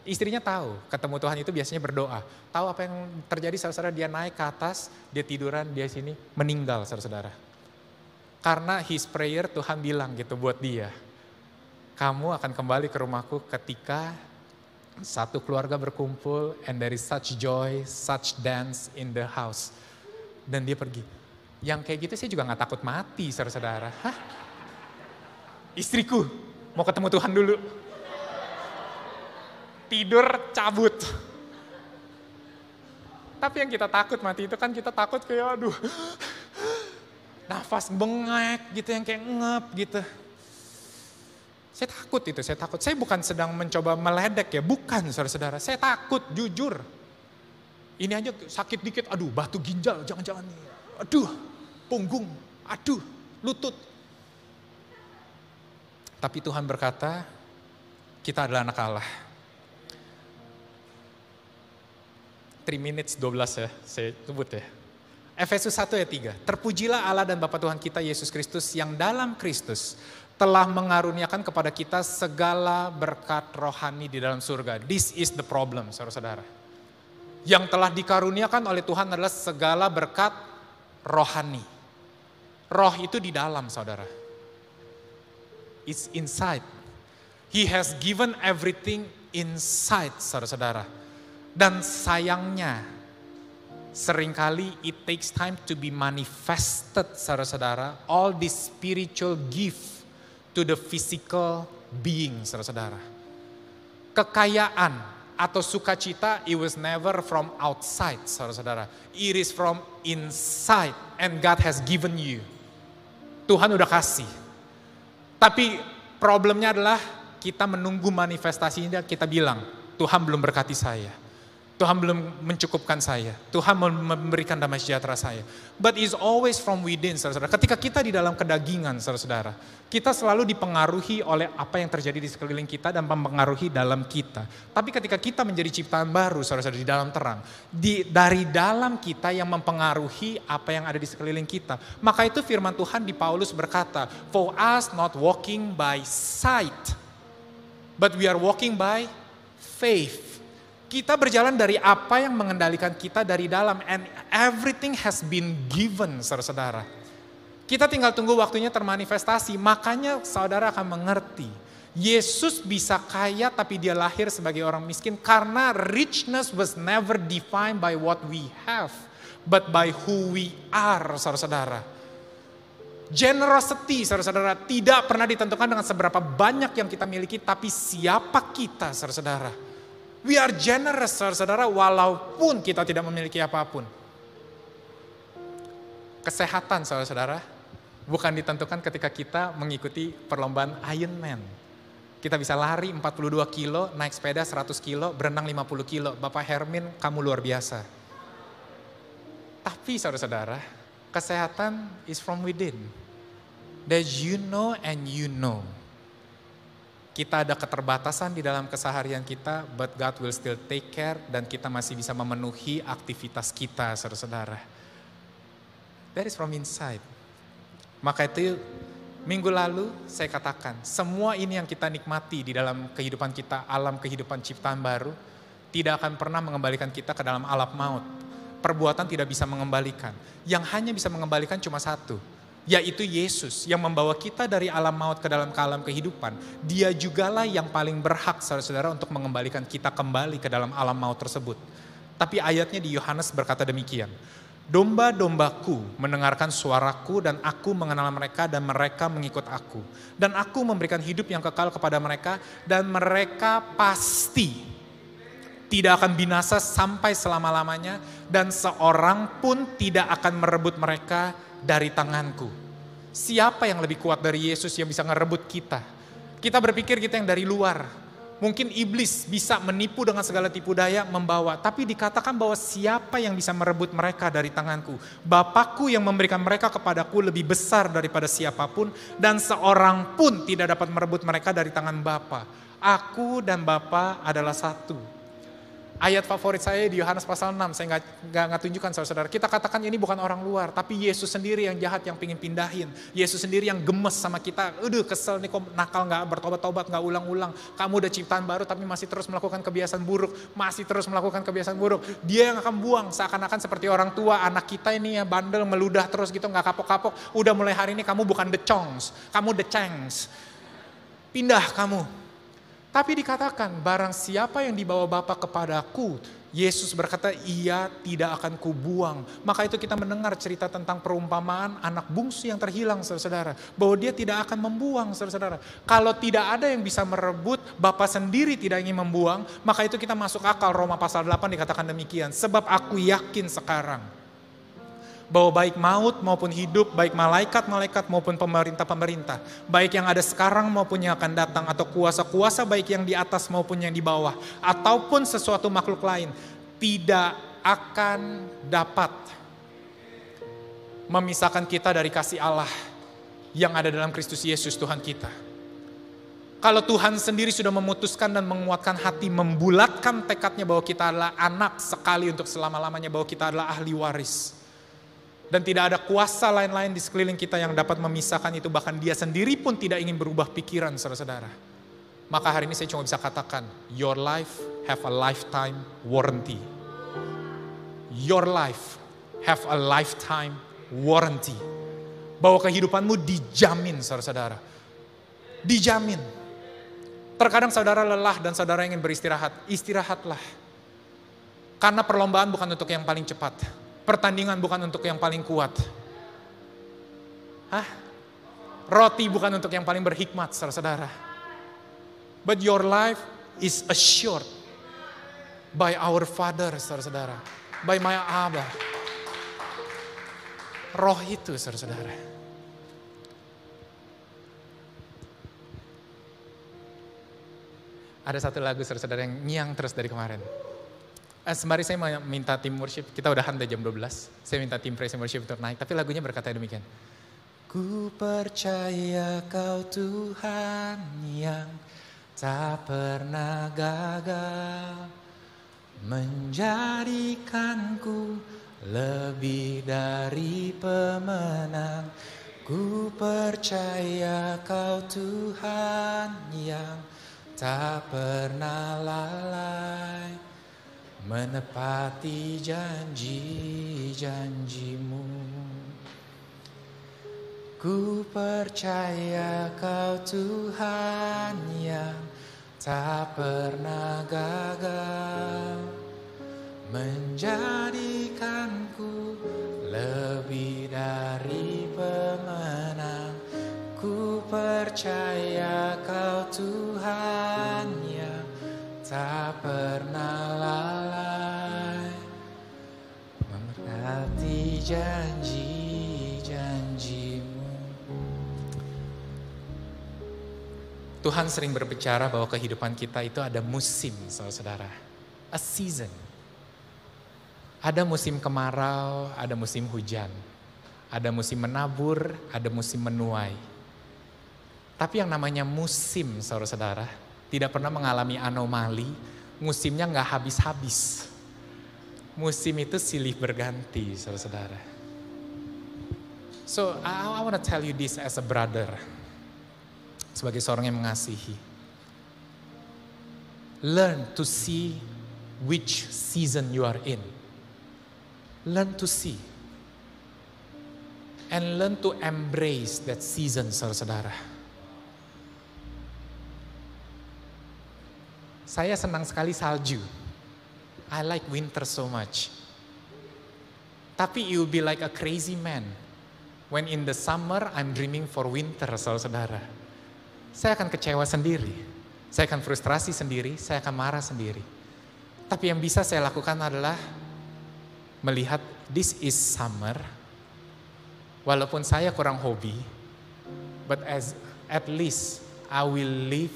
Istrinya tahu, ketemu Tuhan itu biasanya berdoa. Tahu apa yang terjadi saudara-saudara, dia naik ke atas, dia tiduran, dia sini, meninggal saudara-saudara. Karena his prayer Tuhan bilang gitu buat dia. Kamu akan kembali ke rumahku ketika satu keluarga berkumpul and there is such joy, such dance in the house. Dan dia pergi. Yang kayak gitu saya juga gak takut mati saudara-saudara. Hah? Istriku mau ketemu Tuhan dulu. Tidur cabut. Tapi yang kita takut mati itu kan kita takut kayak aduh. Nafas bengek gitu yang kayak ngep gitu. Saya takut itu, saya takut. Saya bukan sedang mencoba meledek ya, bukan saudara-saudara. Saya takut jujur. Ini aja sakit dikit, aduh batu ginjal jangan-jangan. Aduh punggung, aduh lutut. Tapi Tuhan berkata kita adalah anak Allah. 3 minutes 12 ya, saya sebut ya. Efesus 1 ayat 3. Terpujilah Allah dan Bapa Tuhan kita Yesus Kristus yang dalam Kristus telah mengaruniakan kepada kita segala berkat rohani di dalam surga. This is the problem, saudara-saudara. Yang telah dikaruniakan oleh Tuhan adalah segala berkat rohani. Roh itu di dalam, saudara. It's inside. He has given everything inside, saudara-saudara. Dan sayangnya, seringkali it takes time to be manifested, saudara-saudara. All this spiritual gift to the physical being, saudara-saudara. Kekayaan atau sukacita, it was never from outside, saudara-saudara. It is from inside and God has given you. Tuhan udah kasih. Tapi problemnya adalah kita menunggu manifestasinya, kita bilang, Tuhan belum berkati saya. Tuhan belum mencukupkan saya. Tuhan memberikan damai sejahtera saya. But it's always from within, saudara-saudara. Ketika kita di dalam kedagingan, saudara-saudara, kita selalu dipengaruhi oleh apa yang terjadi di sekeliling kita dan mempengaruhi dalam kita. Tapi ketika kita menjadi ciptaan baru, saudara-saudara, di dalam terang, dari dalam kita yang mempengaruhi apa yang ada di sekeliling kita. Maka itu firman Tuhan di Paulus berkata, for us not walking by sight, but we are walking by faith. Kita berjalan dari apa yang mengendalikan kita dari dalam, and everything has been given, saudara-saudara. Kita tinggal tunggu waktunya termanifestasi, makanya saudara akan mengerti. Yesus bisa kaya tapi dia lahir sebagai orang miskin karena richness was never defined by what we have, but by who we are, saudara-saudara. Generosity, saudara-saudara, tidak pernah ditentukan dengan seberapa banyak yang kita miliki, tapi siapa kita, saudara-saudara. We are generous, saudara-saudara, walaupun kita tidak memiliki apapun. Kesehatan, saudara-saudara, bukan ditentukan ketika kita mengikuti perlombaan Ironman. Kita bisa lari 42 kilo, naik sepeda 100 kilo, berenang 50 kilo. Bapak Hermin, kamu luar biasa. Tapi, saudara-saudara, kesehatan is from within. That you know and you know. Kita ada keterbatasan di dalam keseharian kita, but God will still take care dan kita masih bisa memenuhi aktivitas kita, saudara-saudara. That is from inside. Maka itu minggu lalu saya katakan, semua ini yang kita nikmati di dalam kehidupan kita, alam kehidupan ciptaan baru, tidak akan pernah mengembalikan kita ke dalam alam maut. Perbuatan tidak bisa mengembalikan. Yang hanya bisa mengembalikan cuma satu, yaitu Yesus yang membawa kita dari alam maut ke dalam alam kehidupan. Dia jugalah yang paling berhak, saudara-saudara, untuk mengembalikan kita kembali ke dalam alam maut tersebut. Tapi ayatnya di Yohanes berkata demikian, domba-dombaku mendengarkan suaraku dan aku mengenal mereka dan mereka mengikut aku. Dan aku memberikan hidup yang kekal kepada mereka dan mereka pasti tidak akan binasa sampai selama-lamanya dan seorang pun tidak akan merebut mereka dari tanganku. Siapa yang lebih kuat dari Yesus yang bisa ngerebut kita? Kita berpikir kita yang dari luar. Mungkin iblis bisa menipu dengan segala tipu daya membawa. Tapi dikatakan bahwa siapa yang bisa merebut mereka dari tanganku? Bapakku yang memberikan mereka kepadaku lebih besar daripada siapapun. Dan seorang pun tidak dapat merebut mereka dari tangan Bapa. Aku dan Bapa adalah satu. Ayat favorit saya di Yohanes pasal 6, saya nggak tunjukkan saudara-saudara. Kita katakan ini bukan orang luar, tapi Yesus sendiri yang jahat yang pingin pindahin. Yesus sendiri yang gemes sama kita. Kesel nih kok nakal nggak bertobat-tobat, nggak ulang-ulang. Kamu udah ciptaan baru tapi masih terus melakukan kebiasaan buruk. Masih terus melakukan kebiasaan buruk. Dia yang akan buang seakan-akan seperti orang tua. Anak kita ini ya bandel meludah terus gitu nggak kapok-kapok. Udah mulai hari ini kamu bukan the chongs, kamu the changs. Pindah kamu. Tapi dikatakan, barang siapa yang dibawa Bapa kepadaku, Yesus berkata, ia tidak akan kubuang. Maka itu kita mendengar cerita tentang perumpamaan anak bungsu yang terhilang, saudara-saudara. Bahwa dia tidak akan membuang, saudara-saudara. Kalau tidak ada yang bisa merebut, Bapa sendiri tidak ingin membuang, maka itu kita masuk akal. Roma pasal 8 dikatakan demikian. Sebab aku yakin sekarang, bahwa baik maut maupun hidup, baik malaikat-malaikat maupun pemerintah-pemerintah, baik yang ada sekarang maupun yang akan datang, atau kuasa-kuasa baik yang di atas maupun yang di bawah, ataupun sesuatu makhluk lain, tidak akan dapat memisahkan kita dari kasih Allah yang ada dalam Kristus Yesus Tuhan kita. Kalau Tuhan sendiri sudah memutuskan dan menguatkan hati, membulatkan tekadnya bahwa kita adalah anak sekali untuk selama-lamanya, bahwa kita adalah ahli waris. Dan tidak ada kuasa lain-lain di sekeliling kita yang dapat memisahkan itu. Bahkan dia sendiri pun tidak ingin berubah pikiran, saudara-saudara. Maka hari ini saya cuma bisa katakan, your life have a lifetime warranty. Your life have a lifetime warranty. Bahwa kehidupanmu dijamin, saudara-saudara. Dijamin. Terkadang saudara lelah dan saudara ingin beristirahat. Istirahatlah. Karena perlombaan bukan untuk yang paling cepat. Pertandingan bukan untuk yang paling kuat. Roti bukan untuk yang paling berhikmat, saudara-saudara. But your life is assured by our Father, saudara-saudara. By my Abba. Roh itu, saudara-saudara. Ada satu lagu, saudara-saudara, yang nyiang terus dari kemarin. Sembari saya minta tim worship, kita udah udah jam 12. Saya minta tim praise and worship untuk naik, tapi lagunya berkata demikian. Ku percaya kau Tuhan yang tak pernah gagal, menjadikanku lebih dari pemenang. Ku percaya kau Tuhan yang tak pernah lalai, menepati janji-janjimu. Ku percaya kau Tuhan yang tak pernah gagal, menjadikanku lebih dari pemenang. Ku percaya kau Tuhan yang tak pernah lalai, menepati janji-janjimu. Tuhan sering berbicara bahwa kehidupan kita itu ada musim, saudara-saudara. A season. Ada musim kemarau, ada musim hujan. Ada musim menabur, ada musim menuai. Tapi yang namanya musim, saudara-saudara, tidak pernah mengalami anomali, musimnya nggak habis-habis. Musim itu silih berganti, saudara-saudara. So, I want to tell you this as a brother, sebagai seorang yang mengasihi. Learn to see which season you are in. Learn to see. And learn to embrace that season, saudara-saudara. Saya senang sekali salju. I like winter so much. Tapi you'll be like a crazy man when in the summer I'm dreaming for winter, saudara-saudara. Saya akan kecewa sendiri. Saya akan frustrasi sendiri, saya akan marah sendiri. Tapi yang bisa saya lakukan adalah melihat this is summer. Walaupun saya kurang hobi, but at least I will live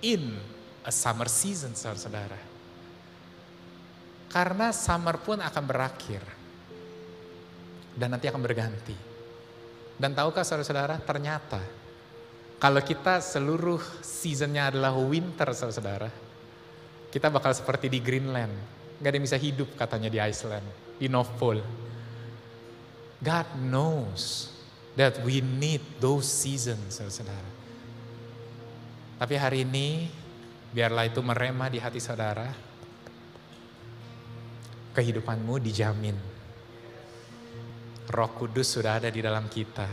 in a summer season, saudara-saudara. Karena summer pun akan berakhir. Dan nanti akan berganti. Dan tahukah saudara-saudara, ternyata kalau kita seluruh seasonnya adalah winter, saudara-saudara, kita bakal seperti di Greenland. Gak ada yang bisa hidup katanya di Iceland, di North Pole. God knows that we need those seasons, saudara-saudara. Tapi hari ini, biarlah itu merema di hati saudara. Kehidupanmu dijamin. Roh Kudus sudah ada di dalam kita.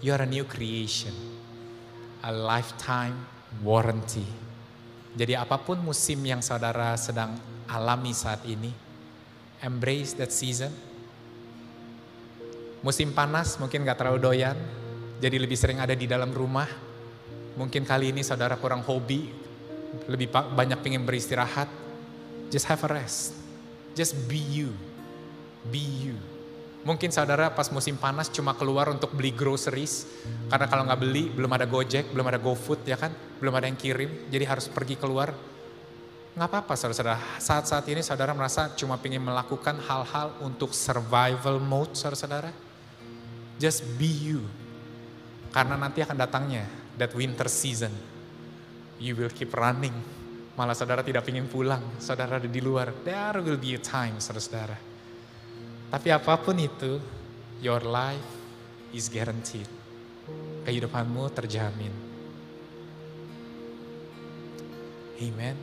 You are a new creation. A lifetime warranty. Jadi apapun musim yang saudara sedang alami saat ini, embrace that season. Musim panas mungkin gak terlalu doyan, jadi lebih sering ada di dalam rumah. Mungkin kali ini saudara kurang hobi, lebih banyak pengen beristirahat. Just have a rest. Just be you. Be you. Mungkin saudara pas musim panas cuma keluar untuk beli groceries. Karena kalau gak beli belum ada Gojek, belum ada GoFood ya kan. Belum ada yang kirim, jadi harus pergi keluar. Gak apa-apa saudara-saudara. Saat-saat ini saudara merasa cuma pengen melakukan hal-hal untuk survival mode saudara-saudara. Just be you. Karena nanti akan datangnya that winter season, you will keep running. Malah saudara tidak ingin pulang, saudara ada di luar. There will be a time, saudara-saudara. Tapi apapun itu, your life is guaranteed. Kehidupanmu terjamin. Amen.